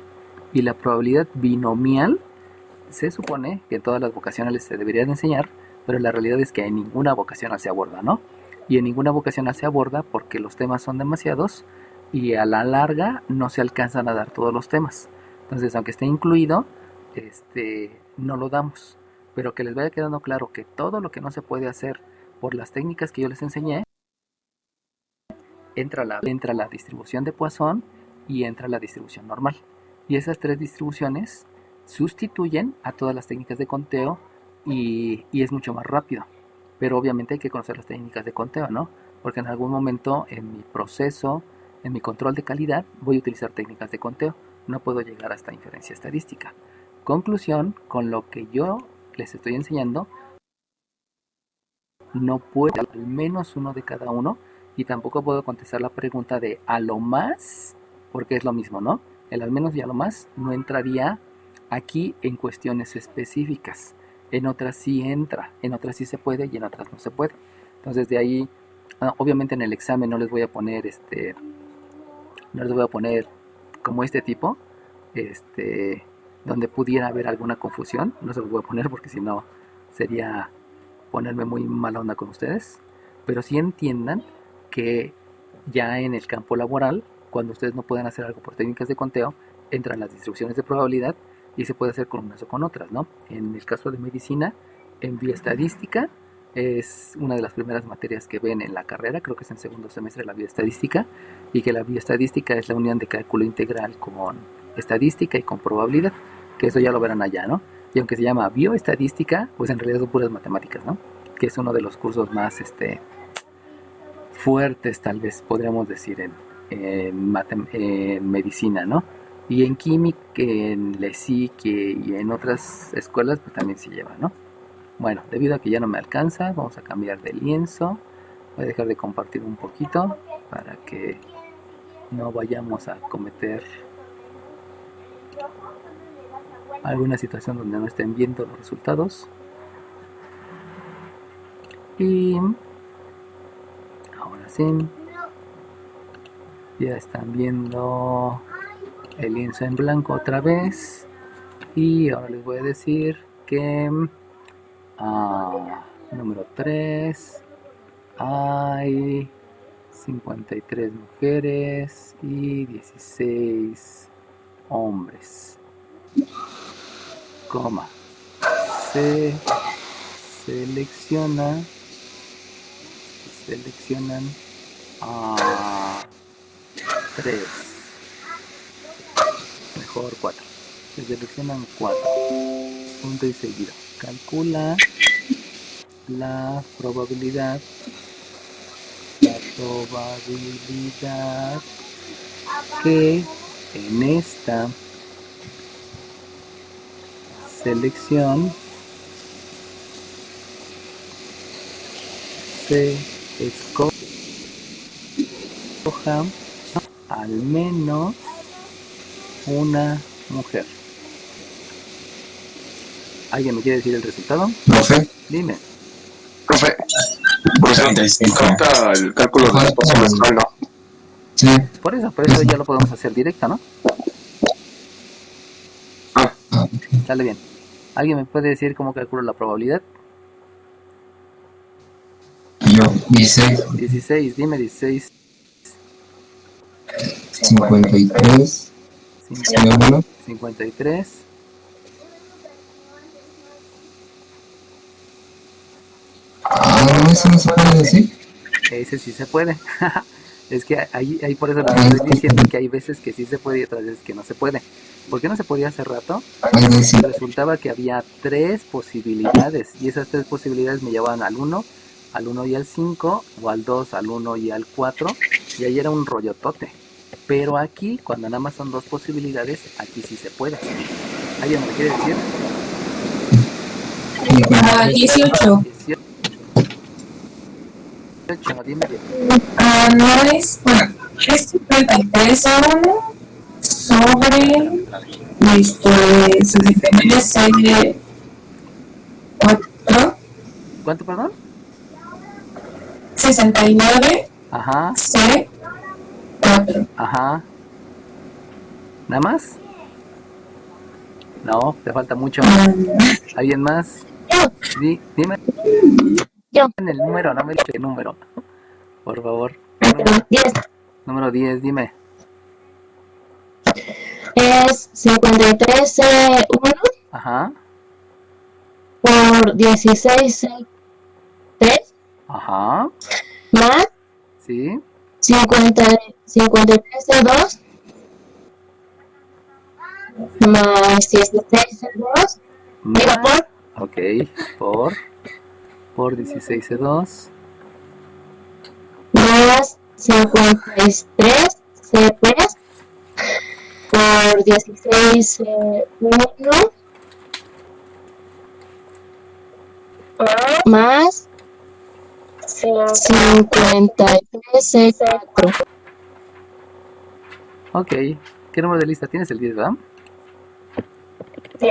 Y la probabilidad binomial se supone que en todas las vocacionales se deberían enseñar, pero la realidad es que en ninguna vocacional se aborda, ¿no? Y en ninguna vocacional se aborda porque los temas son demasiados y a la larga no se alcanzan a dar todos los temas. Entonces, aunque esté incluido, no lo damos. Pero que les vaya quedando claro que todo lo que no se puede hacer por las técnicas que yo les enseñé, entra la distribución de Poisson y entra la distribución normal. Y esas 3 distribuciones sustituyen a todas las técnicas de conteo y es mucho más rápido. Pero obviamente hay que conocer las técnicas de conteo, ¿no? Porque en algún momento en mi proceso, en mi control de calidad, voy a utilizar técnicas de conteo. No puedo llegar hasta inferencia estadística. Conclusión, con lo que yo les estoy enseñando, no puedo al menos uno de cada uno, y tampoco puedo contestar la pregunta de a lo más, porque es lo mismo, ¿no? El al menos y a lo más no entraría aquí en cuestiones específicas. En otras sí entra, en otras sí se puede y en otras no se puede. Entonces de ahí, obviamente en el examen no les voy a poner como este tipo, donde pudiera haber alguna confusión. No se los voy a poner porque si no sería ponerme muy mala onda con ustedes. Pero sí entiendan que ya en el campo laboral, cuando ustedes no pueden hacer algo por técnicas de conteo, entran las distribuciones de probabilidad y se puede hacer con unas o con otras, ¿no? En el caso de medicina, en bioestadística, es una de las primeras materias que ven en la carrera, creo que es en segundo semestre la bioestadística, y que la bioestadística es la unión de cálculo integral con estadística y con probabilidad, que eso ya lo verán allá, ¿no? Y aunque se llama bioestadística, pues en realidad son puras matemáticas, ¿no? Que es uno de los cursos más fuertes, tal vez podríamos decir, en medicina, ¿no? Y en química, en LESIC y en otras escuelas, pues también se lleva, ¿no? Bueno, debido a que ya no me alcanza, vamos a cambiar de lienzo. Voy a dejar de compartir un poquito para que no vayamos a cometer alguna situación donde no estén viendo los resultados. Y ahora sí, ya están viendo el lienzo en blanco otra vez. Y ahora les voy a decir que número 3 hay 53 mujeres y 16 hombres, coma, se seleccionan a 3, mejor 4, se seleccionan 4, punto y seguido. Calcula la probabilidad que en esta selección se escoja al menos una mujer. ¿Alguien me quiere decir el resultado? Profe. Dime. Profe, falta el cálculo de la población, ¿no? Sí. Por eso ya lo podemos hacer directo, ¿no? Sale bien. ¿Alguien me puede decir cómo calculo la probabilidad? Yo, 16. 16, dime 16. 53. 53. ¿Eso no se puede decir? Ese sí se puede. Es que ahí por eso les estoy diciendo que hay veces que sí se puede y otras veces que no se puede. ¿Por qué no se podía hace rato? Resultaba que había 3 posibilidades y esas 3 posibilidades me llevaban al 1 y al 5, o al 2, al 1 y al 4, y ahí era un rollotote. Pero aquí, cuando nada más son 2 posibilidades, aquí sí se puede. ¿Alguien me quiere decir? 18. 18, dime. No es, bueno, es 53 sobre 69 4. ¿Cuánto, perdón? 69 Ajá. C 4. Ajá. ¿Nada más? No, te falta mucho. ¿Alguien más? Dime. Yo. En el número, no me digas el número. Por favor. 10. Número 10, dime. Es 53 1 Ajá. por 16 3 Ajá. más Sí. 53 2 más 16C2, digo Más, ok, por 16C2, más 53C3 por 16C1 más 53C4. ok. ¿Qué número de lista tienes? El 10, ¿verdad?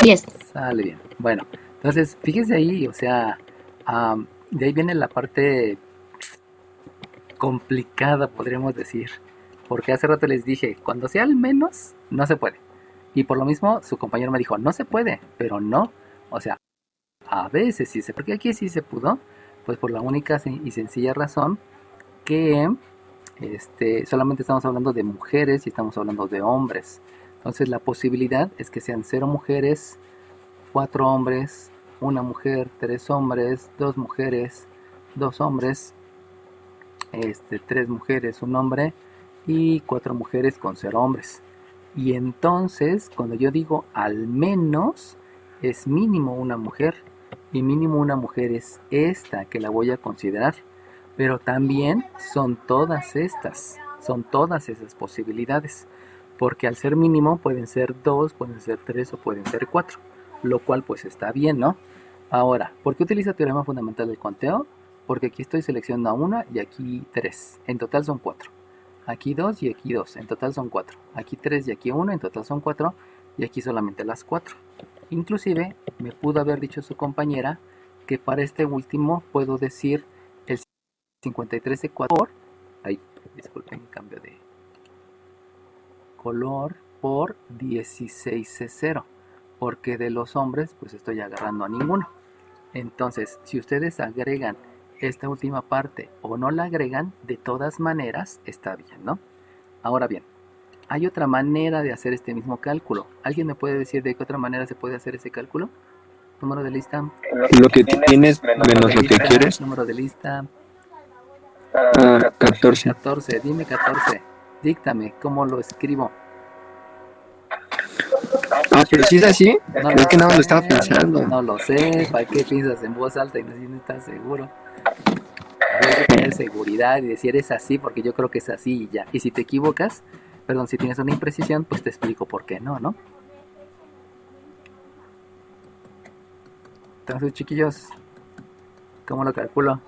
10. Sale bien. Bueno, entonces, fíjese ahí, o sea, de ahí viene la parte complicada, podríamos decir. Porque hace rato les dije, cuando sea al menos, no se puede. Y por lo mismo, su compañero me dijo, no se puede, pero no. O sea, a veces sí se, porque aquí sí se pudo, pues por la única y sencilla razón que solamente estamos hablando de mujeres y estamos hablando de hombres. Entonces la posibilidad es que sean 0 mujeres, 4 hombres, 1 mujer, 3 hombres, 2 mujeres, 2 hombres, 3 mujeres, 1 hombre y 4 mujeres con 0 hombres. Y entonces cuando yo digo al menos es mínimo 1 mujer, y mínimo 1 mujer es esta que la voy a considerar, pero también son todas estas, son todas esas posibilidades, porque al ser mínimo pueden ser 2, pueden ser 3 o pueden ser 4, lo cual pues está bien, ¿no? Ahora, ¿por qué utilizo teorema fundamental del conteo? Porque aquí estoy seleccionando a 1 y aquí 3, en total son 4. Aquí 2 y aquí 2, en total son 4. Aquí 3 y aquí 1, en total son 4. Y aquí solamente las 4. Inclusive me pudo haber dicho su compañera que para este último puedo decir el 53C4 por, ay, disculpen, cambio de color, por 16C0, porque de los hombres pues estoy agarrando a ninguno. Entonces, si ustedes agregan esta última parte o no la agregan, de todas maneras está bien, ¿no? Ahora bien, hay otra manera de hacer este mismo cálculo. ¿Alguien me puede decir de qué otra manera se puede hacer ese cálculo? Número de lista. Lo que tienes menos lo que quieres. Número de lista. 14. 14, dime 14. Díctame, ¿cómo lo escribo? Pero si es así, No es que nada más lo estaba sé, pensando. No lo sé, ¿para qué piensas en voz alta y no estás seguro? Hay que tener seguridad y decir es así porque yo creo que es así y ya. Y si te equivocas, perdón, si tienes una imprecisión, pues te explico por qué no, ¿no? Entonces, chiquillos, ¿cómo lo calculo?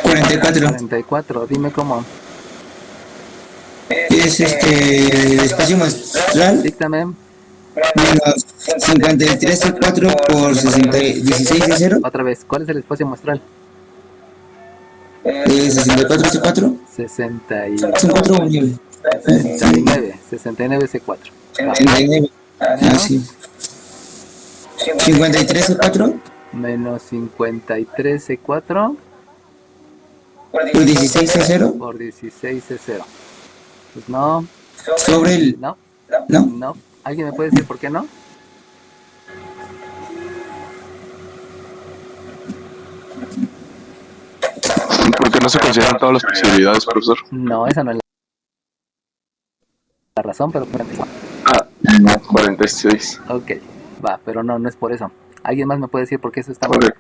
44. 44, dime cómo. Es espacio muestral Díctame. menos 53C4 por 16C0. Otra vez, ¿cuál es el espacio muestral? 64C4. 60 y... Son 4 o 9. 69C4. 39. Así. 53C4 Menos 53C4 por 16C0 por 16C0. Pues no, sobre el... no, ¿No? no. ¿Alguien me puede decir por qué no? Porque no se consideran todas las posibilidades, profesor. No, esa no es la razón, pero... 46. Ok, va, pero no, no es por eso. ¿Alguien más me puede decir por qué eso está mal? Ok.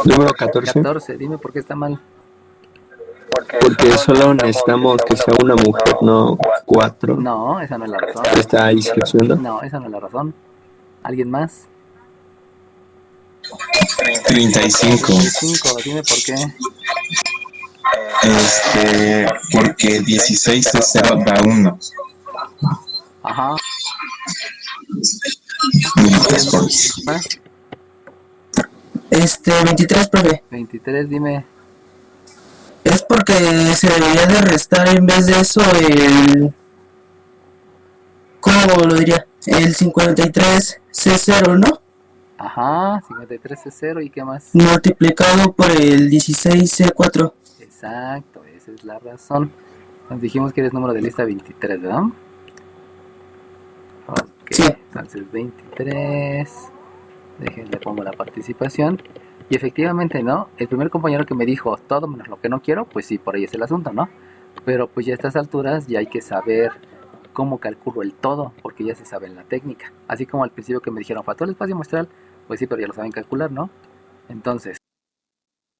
Número 14. 14, dime por qué está mal. Porque solo necesitamos que sea una mujer, no 4. No, esa no es la razón. Está ahí seleccionando. No, esa no es la razón. ¿Alguien más? 35. 5, dime por qué. Porque 16 es 0 da 1. Ajá. ¿Más? 23, profe. 23, dime. Es porque se debería de restar en vez de eso el... ¿Cómo lo diría? El 53C0, ¿no? Ajá, 53 es 0 y qué más. Multiplicado por el 16C4. Exacto, esa es la razón. Nos dijimos que eres número de lista 23, ¿verdad? Ok, Sí. entonces 23. Déjenle pongo la participación. Y efectivamente, ¿no? El primer compañero que me dijo todo menos lo que no quiero, pues sí, por ahí es el asunto, ¿no? Pero pues ya a estas alturas ya hay que saber cómo calculo el todo, porque ya se sabe en la técnica. Así como al principio que me dijeron factor del espacio muestral, pues sí, pero ya lo saben calcular, ¿no? Entonces,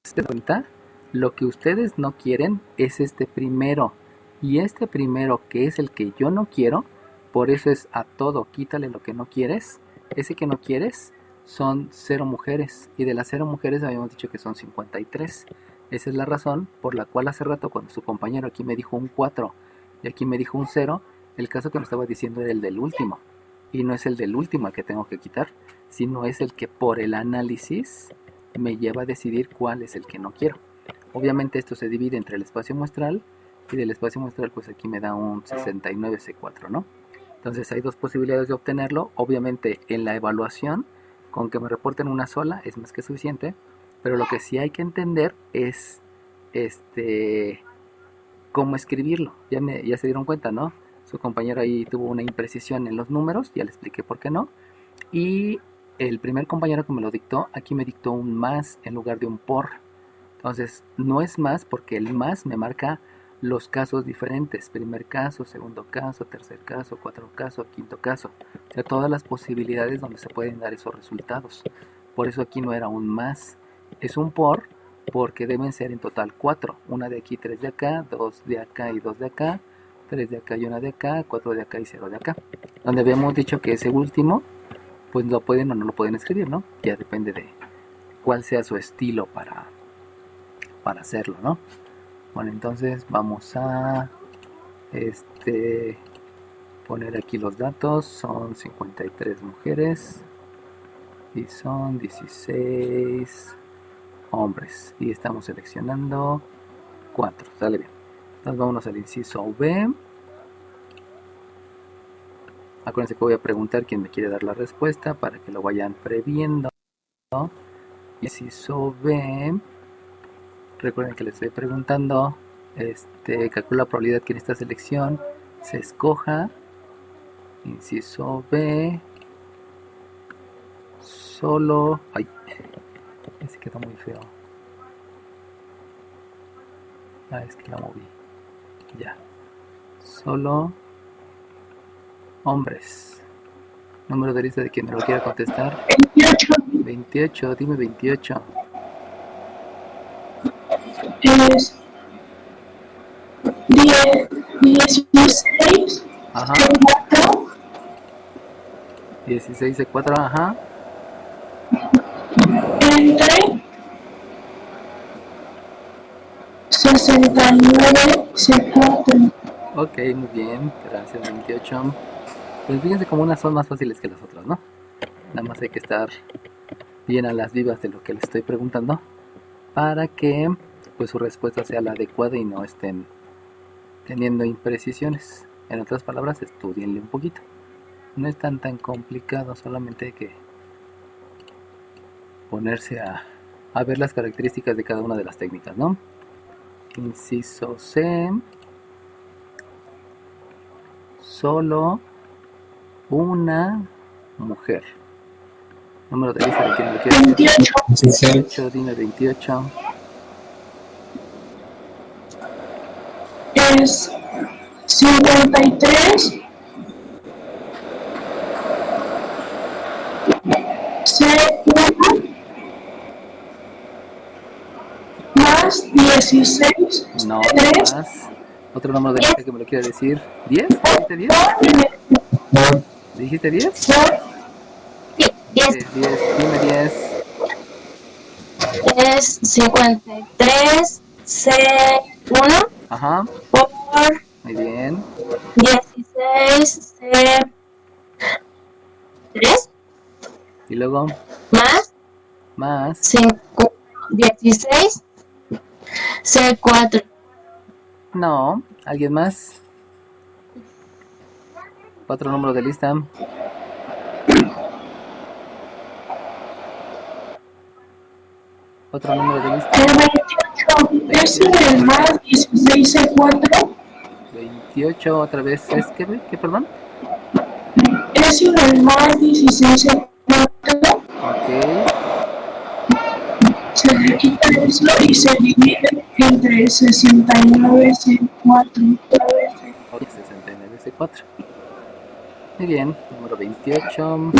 ¿se dan cuenta? Lo que ustedes no quieren es este primero. Y este primero, que es el que yo no quiero, por eso es a todo, quítale lo que no quieres. Ese que no quieres son 0 mujeres. Y de las 0 mujeres habíamos dicho que son 53. Esa es la razón por la cual hace rato cuando su compañero aquí me dijo un 4 y aquí me dijo un 0, el caso que me estaba diciendo era el del último. Y no es el del último el que tengo que quitar, sino es el que por el análisis me lleva a decidir cuál es el que no quiero. Obviamente esto se divide entre el espacio muestral y del espacio muestral pues aquí me da un 69C4, ¿no? Entonces hay dos posibilidades de obtenerlo. Obviamente en la evaluación, con que me reporten una sola es más que suficiente, pero lo que sí hay que entender es cómo escribirlo. Ya se dieron cuenta, ¿no? Su compañero ahí tuvo una imprecisión en los números, ya le expliqué por qué no. Y el primer compañero que me lo dictó, aquí me dictó un más en lugar de un por. Entonces no es más porque el más me marca los casos diferentes: primer caso, segundo caso, tercer caso, cuarto caso, quinto caso. O sea, todas las posibilidades donde se pueden dar esos resultados. Por eso aquí no era un más, es un por, porque deben ser en total 4. Una de aquí, 3 de acá, 2 de acá y 2 de acá, 3 de acá y 1 de acá, 4 de acá y 0 de acá. Donde habíamos dicho que ese último, pues lo pueden o no lo pueden escribir, ¿no? Ya depende de cuál sea su estilo para hacerlo, ¿no? Bueno, entonces vamos a poner aquí los datos. Son 53 mujeres y son 16 hombres. Y estamos seleccionando 4. Sale bien. Entonces vámonos al inciso B. Acuérdense que voy a preguntar quién me quiere dar la respuesta para que lo vayan previendo. Inciso B. Recuerden que les estoy preguntando, calcula la probabilidad que en esta selección se escoja. Inciso B. Solo... Ay, ese quedó muy feo. Es que la moví. Ya. Solo hombres. Número de lista de quien me lo quiera contestar. 28. 28, dime 28. Es 16. Ajá. 4. 16 de 4, ajá. Entre 69 C4. Ok, muy bien, gracias. 28. Pues fíjense como unas son más fáciles que las otras, ¿no? Nada más hay que estar bien a las vivas de lo que les estoy preguntando para que pues su respuesta sea la adecuada y no estén teniendo imprecisiones. En otras palabras, estudienle un poquito. No es tan complicado, solamente hay que ponerse a ver las características de cada una de las técnicas, ¿no? Inciso C. Solo una mujer. Número de lista de quien lo quiera. 28. 28, dime 28. Es 53. C1 más 16. No, 3. más. Otro número de lista que me lo quiera decir. ¿10? ¿Dijiste 10? ¿Dijiste 10? Sí, 10 10, dime 10. es 53 C1 Ajá, por muy bien. 16 C3 Y luego, más más. 16 C4. No, ¿alguien más? Otro número de lista. Otro número de lista. El 28 es el más 16 C4. 28, otra vez. ¿Es qué, perdón? Es el más 16 C4. Ok. se le quita eso y se divide entre 69 C4. Oye, 69C4. Muy bien, número 28.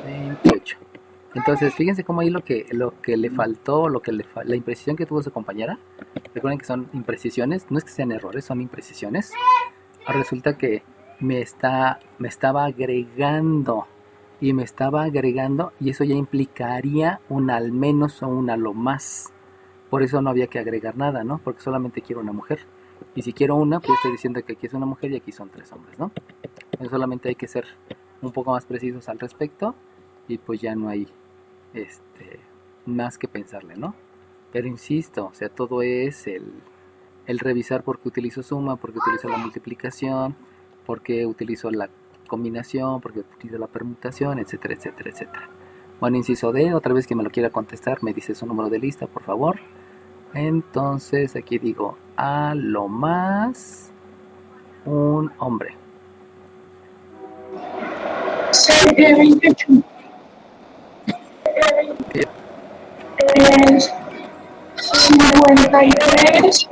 28. Entonces, fíjense cómo ahí lo que le faltó, la imprecisión que tuvo su compañera. Recuerden que son imprecisiones, no es que sean errores, son imprecisiones. Resulta que me estaba agregando y eso ya implicaría un al menos o un a lo más. Por eso no había que agregar nada, ¿no? Porque solamente quiero una mujer. Y si quiero una, pues estoy diciendo que aquí es una mujer y aquí son 3 hombres, ¿no? Entonces solamente hay que ser un poco más precisos al respecto y pues ya no hay más que pensarle, ¿no? Pero insisto, o sea, todo es el revisar por qué utilizo suma, por qué utilizo la multiplicación, por qué utilizo la combinación, por qué utilizo la permutación, etcétera, etcétera, etcétera. Bueno, inciso D, otra vez que me lo quiera contestar, me dice su número de lista, por favor. Entonces aquí digo, a lo más un hombre. 28. Es 53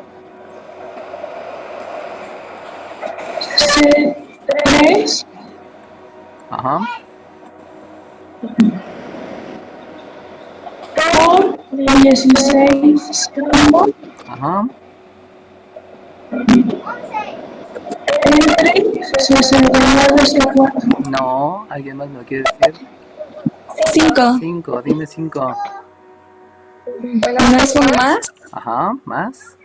C3 Ajá. por 16 gramos Ajá. entre 69 C4. No, ¿alguien más me lo quiere decir? 5. 5, dime 5. ¿No es un más? Ajá, más.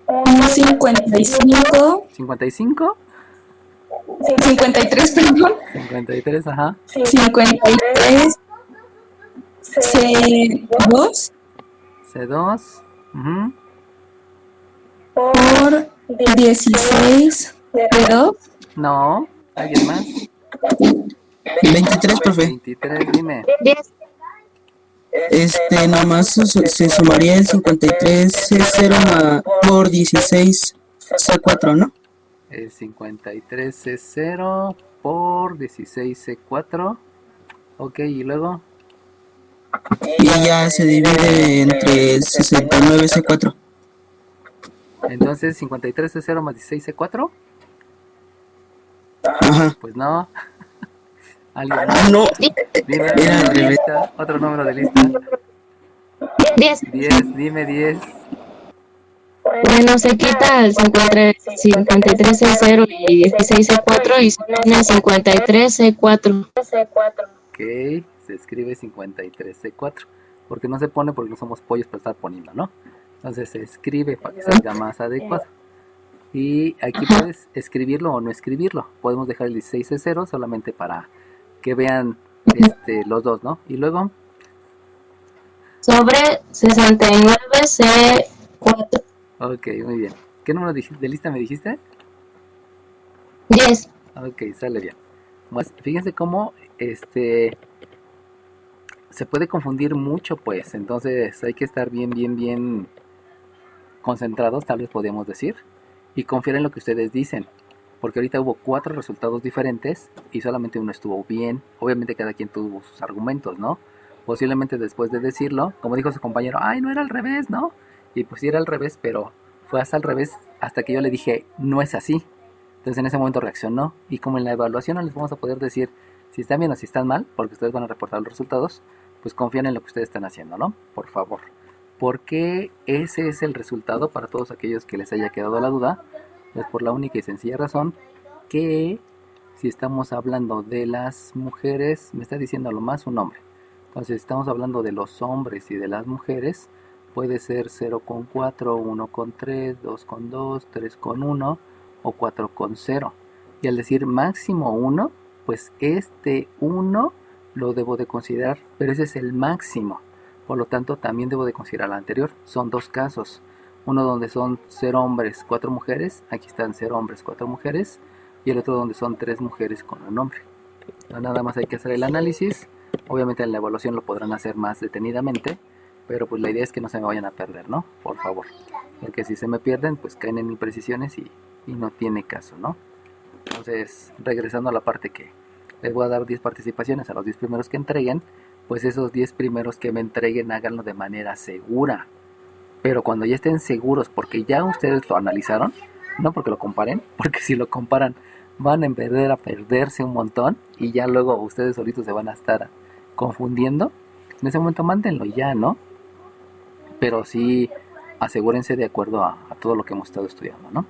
Un 55. 55. 53, perdón. 53, ajá. 53. C2 C2. Ujú. por 16. C2. No, ¿alguien más? 23, profe. 23, dime. 10. Nomás se sumaría el 53C0 por 16C4, ¿no? El 53C0 por 16C4. Ok, y luego Y ya se divide entre el 69C4. entonces 53C0 más 16C4. Ajá. Pues no. ¿Alguien más? No, Dime era al otro, revés. otro número de lista. 10. 10, dime 10. Bueno, se quita el 53 C0 y 16 C4 y se pone 53 C4. Ok, se escribe 53C4. Porque no se pone porque no somos pollos para estar poniendo, ¿no? Entonces se escribe para que salga más adecuado. Y aquí puedes escribirlo o no escribirlo. Podemos dejar el 16C0 solamente para que vean los dos, ¿no? Y luego Sobre 69 C4. ok, muy bien. ¿Qué número de lista me dijiste? 10. Ok, sale bien. Pues fíjense cómo se puede confundir mucho, pues. Entonces hay que estar bien concentrados, tal vez podríamos decir. Y confiar en lo que ustedes dicen. Porque ahorita hubo 4 resultados diferentes y solamente uno estuvo bien. Obviamente cada quien tuvo sus argumentos, ¿no? Posiblemente después de decirlo, como dijo su compañero, ay, no era al revés, ¿no? Y pues sí era al revés, pero fue hasta al revés hasta que yo le dije, no es así. Entonces en ese momento reaccionó. Y como en la evaluación no les vamos a poder decir si están bien o si están mal, porque ustedes van a reportar los resultados, pues confíen en lo que ustedes están haciendo, ¿no? Por favor. Porque ese es el resultado para todos aquellos que les haya quedado la duda. Pues por la única y sencilla razón que si estamos hablando de las mujeres, me está diciendo lo más un hombre. Entonces, si estamos hablando de los hombres y de las mujeres, puede ser 0,4, 1,3, 2,2, 3,1 o 4,0. Y al decir máximo 1, pues este 1 lo debo de considerar, pero ese es el máximo. Por lo tanto, también debo de considerar el anterior. Son 2 casos. Uno donde son 0 hombres, 4 mujeres. Aquí están 0 hombres, 4 mujeres. Y el otro donde son 3 mujeres con un hombre. Entonces, nada más hay que hacer el análisis. Obviamente en la evaluación lo podrán hacer más detenidamente. Pero pues la idea es que no se me vayan a perder, ¿no? Por favor. Porque si se me pierden, pues caen en imprecisiones y no tiene caso, ¿no? Entonces, regresando a la parte que les voy a dar 10 participaciones a los 10 primeros que entreguen. pues esos 10 primeros que me entreguen háganlo de manera segura. Pero cuando ya estén seguros, porque ya ustedes lo analizaron, no porque lo comparen, porque si lo comparan van a perderse un montón y ya luego ustedes solitos se van a estar confundiendo. En ese momento mándenlo ya, ¿no? Pero sí asegúrense de acuerdo a todo lo que hemos estado estudiando, ¿no?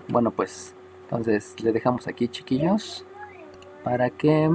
Bueno, pues entonces le dejamos aquí, chiquillos, para que